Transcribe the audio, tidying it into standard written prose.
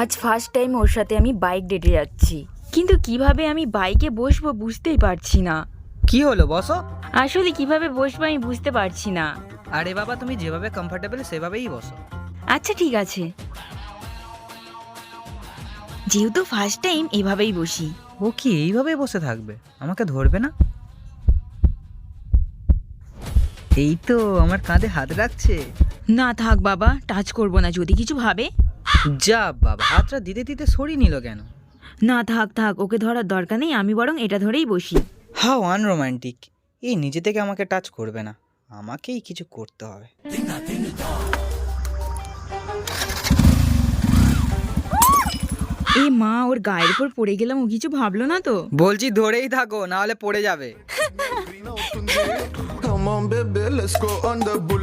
আজ first time ওর সাথে আমি বাইক ডেটে যাচ্ছি, কিন্তু কিভাবে আমি বাইকে বসবো বুঝতেই পারছি না। কি হলো, বসো। আসলে কিভাবে বসবো আমি বুঝতে পারছি না। আরে বাবা, তুমি যেভাবে কমফোর্টেবল সেভাবেই বসো। আচ্ছা ঠিক আছে, যেহেতু ফার্স্ট টাইম এভাবেই বসি। ও কি এইভাবেই বসে থাকবে? আমাকে ধরবে না? এই তো আমার কাঁধে হাত রাখছে। না থাক বাবা, টাচ করবো না, যদি কিছু ভাবে। যা বাবা, হাতটা দিতে দিতে সরিয়ে নিল কেন? না থাক থাক, ওকে ধরার দরকার নেই, আমি বরং এটা ধরেই বসি। How unromantic. এই নিজে থেকে আমাকে টাচ করবে না, আমাকেই কিছু করতে হবে। এ মা, ওর গায়ের উপর পড়ে গেলাম, ও কিছু ভাবলো না তো? বলছি ধরেই থাকো, না হলে পড়ে যাবে। Come on, baby, let's go on the bullet.